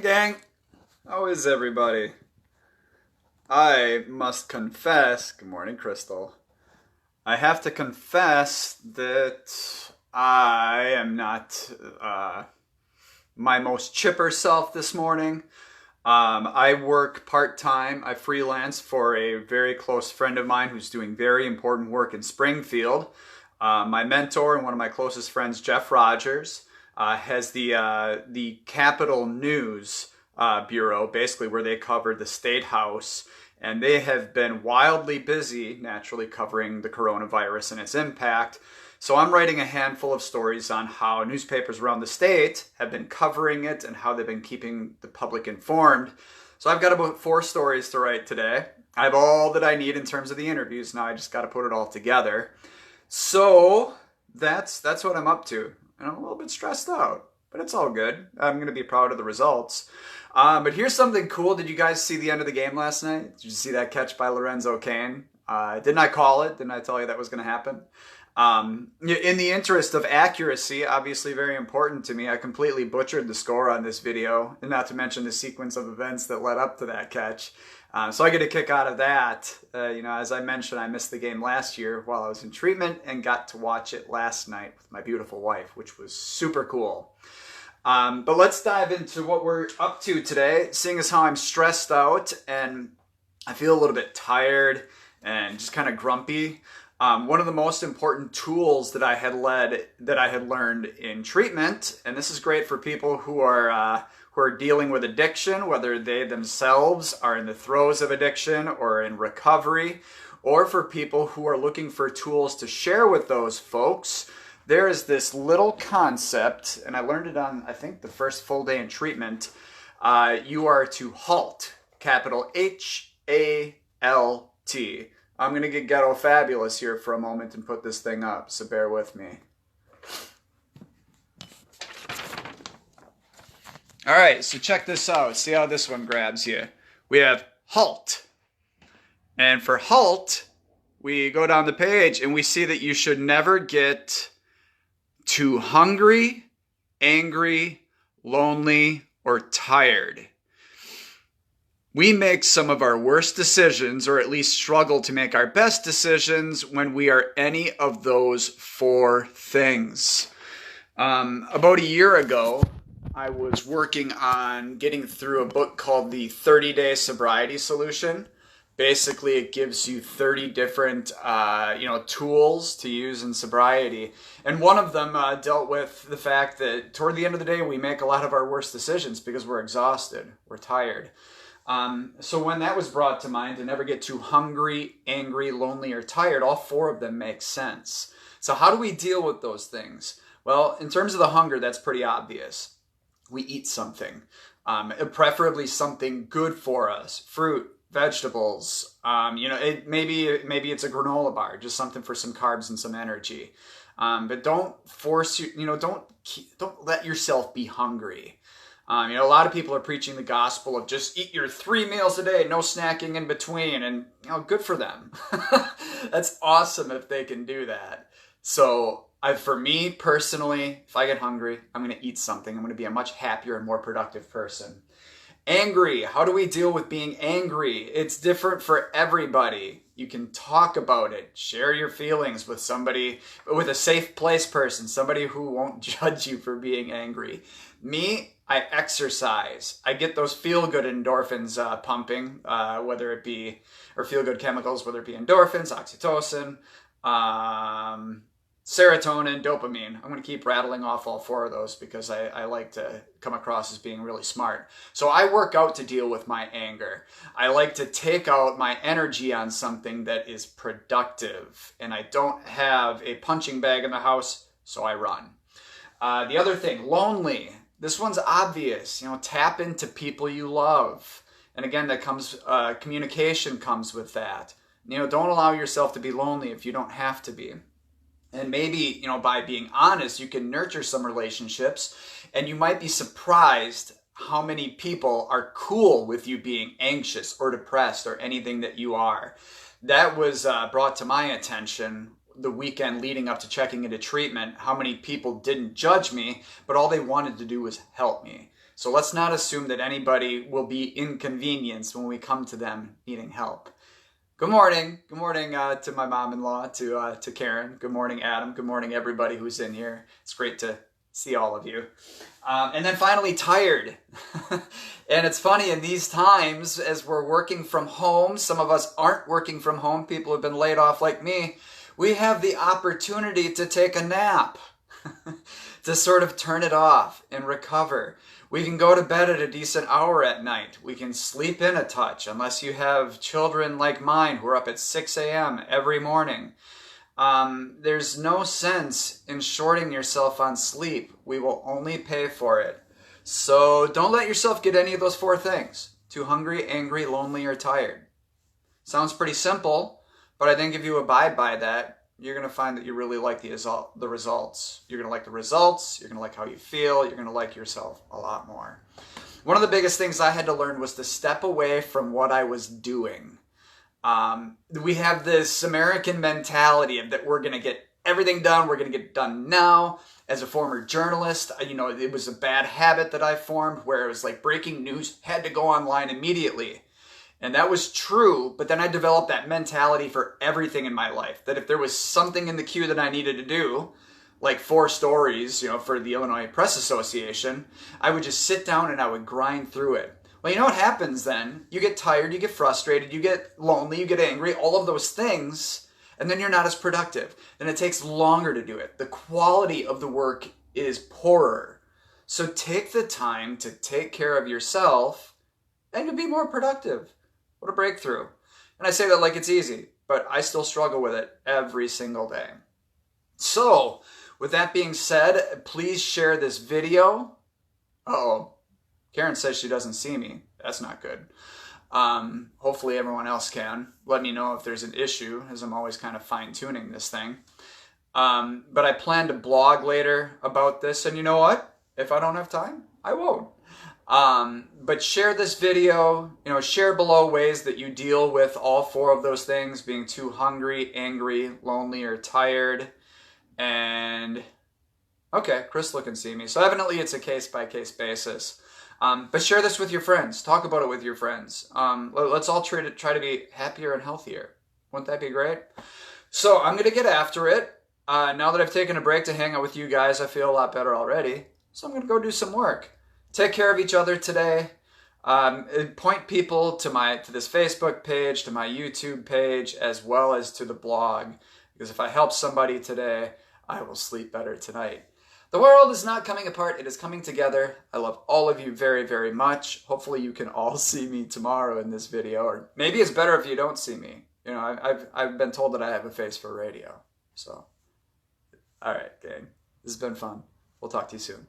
gang, how is everybody? I must confess, good morning, Crystal. I have to confess that I am not my most chipper self this morning. I work part-time. I freelance for a very close friend of mine who's doing very important work in Springfield. My mentor and one of my closest friends, Jeff Rogers, has the Capitol News Bureau, basically where they cover the State House. And they have been wildly busy, naturally, covering the coronavirus and its impact. So I'm writing a handful of stories on how newspapers around the state have been covering it and how they've been keeping the public informed. So I've got about 4 stories to write today. I have all that I need in terms of the interviews. Now I just got to put it all together. So that's what I'm up to. And I'm a little bit stressed out, but it's all good. I'm going to be proud of the results. But here's something cool. Did you guys see the end of the game last night? Did you see that catch by Lorenzo Cain? Didn't I call it? Didn't I tell you that was going to happen? In the interest of accuracy, obviously very important to me, I completely butchered the score on this video, and not to mention the sequence of events that led up to that catch. So I get a kick out of that. As I mentioned, I missed the game last year while I was in treatment and got to watch it last night with my beautiful wife, which was super cool. But let's dive into what we're up to today, seeing as how I'm stressed out and I feel a little bit tired and just kind of grumpy. One of the most important tools that I had learned in treatment, and this is great for people who are dealing with addiction, whether they themselves are in the throes of addiction or in recovery, or for people who are looking for tools to share with those folks. There is this little concept, and I learned it on, I think, the first full day in treatment. You are to HALT, capital HALT. I'm going to get ghetto fabulous here for a moment and put this thing up, so bear with me. All right, so check this out. See how this one grabs you. We have HALT. And for HALT, we go down the page and we see that you should never get too hungry, angry, lonely, or tired. We make some of our worst decisions, or at least struggle to make our best decisions, when we are any of those 4 things. About a year ago, I was working on getting through a book called The 30-Day Sobriety Solution. Basically, it gives you 30 different tools to use in sobriety. And one of them dealt with the fact that toward the end of the day, we make a lot of our worst decisions because we're exhausted, we're tired. So when that was brought to mind, to never get too hungry, angry, lonely, or tired, all 4 of them make sense. So how do we deal with those things? Well, in terms of the hunger, that's pretty obvious. We eat something, preferably something good for us, fruit, vegetables. Maybe it's a granola bar, just something for some carbs and some energy. But don't force don't let yourself be hungry. A lot of people are preaching the gospel of just eat your 3 meals a day, no snacking in between, and good for them. That's awesome if they can do that. So for me personally, if I get hungry, I'm going to eat something. I'm going to be a much happier and more productive person. Angry. How do we deal with being angry? It's different for everybody. You can talk about it, share your feelings with somebody, with a safe place person, somebody who won't judge you for being angry. Me, I exercise. I get those feel-good endorphins pumping, or feel-good chemicals, whether it be endorphins, oxytocin, serotonin, dopamine. I'm going to keep rattling off all 4 of those because I like to come across as being really smart. So I work out to deal with my anger. I like to take out my energy on something that is productive. And I don't have a punching bag in the house, so I run. The other thing, lonely. This one's obvious. Tap into people you love. And again, that comes, communication comes with that. Don't allow yourself to be lonely if you don't have to be. And maybe, by being honest, you can nurture some relationships, and you might be surprised how many people are cool with you being anxious or depressed or anything that you are. That was brought to my attention the weekend leading up to checking into treatment, how many people didn't judge me, but all they wanted to do was help me. So let's not assume that anybody will be inconvenienced when we come to them needing help. Good morning. Good morning to my mom-in-law, to Karen. Good morning, Adam. Good morning, everybody who's in here. It's great to see all of you. And then finally, tired. And it's funny, in these times, as we're working from home, some of us aren't working from home, people have been laid off like me, we have the opportunity to take a nap, to sort of turn it off and recover. We can go to bed at a decent hour at night. We can sleep in a touch, unless you have children like mine who are up at 6 a.m. every morning. There's no sense in shorting yourself on sleep. We will only pay for it. So don't let yourself get any of those 4 things. Too hungry, angry, lonely, or tired. Sounds pretty simple, but I think if you abide by that, you're going to find that you really like the results. You're going to like the results. You're going to like how you feel. You're going to like yourself a lot more. One of the biggest things I had to learn was to step away from what I was doing. We have this American mentality of that we're going to get everything done. We're going to get done now. As a former journalist, it was a bad habit that I formed where it was like breaking news had to go online immediately. And that was true, but then I developed that mentality for everything in my life, that if there was something in the queue that I needed to do, like 4 stories, for the Illinois Press Association, I would just sit down and I would grind through it. Well, you know what happens then? You get tired, you get frustrated, you get lonely, you get angry, all of those things, and then you're not as productive. Then it takes longer to do it. The quality of the work is poorer. So take the time to take care of yourself and you'll be more productive. What a breakthrough. And I say that like it's easy, but I still struggle with it every single day. So, with that being said, please share this video. Uh-oh. Karen says she doesn't see me. That's not good. Hopefully everyone else can. Let me know if there's an issue, as I'm always kind of fine-tuning this thing. But I plan to blog later about this, and you know what? If I don't have time, I won't. But share this video, share below ways that you deal with all 4 of those things, being too hungry, angry, lonely, or tired. And, okay, Crystal can see me. So evidently it's a case-by-case basis. But share this with your friends. Talk about it with your friends. Let's all try to be happier and healthier. Wouldn't that be great? So I'm going to get after it. Now that I've taken a break to hang out with you guys, I feel a lot better already. So I'm going to go do some work. Take care of each other today. Point people to this Facebook page, to my YouTube page, as well as to the blog. Because if I help somebody today, I will sleep better tonight. The world is not coming apart. It is coming together. I love all of you very, very much. Hopefully you can all see me tomorrow in this video. Or maybe it's better if you don't see me. I've been told that I have a face for radio. So, all right, gang. This has been fun. We'll talk to you soon.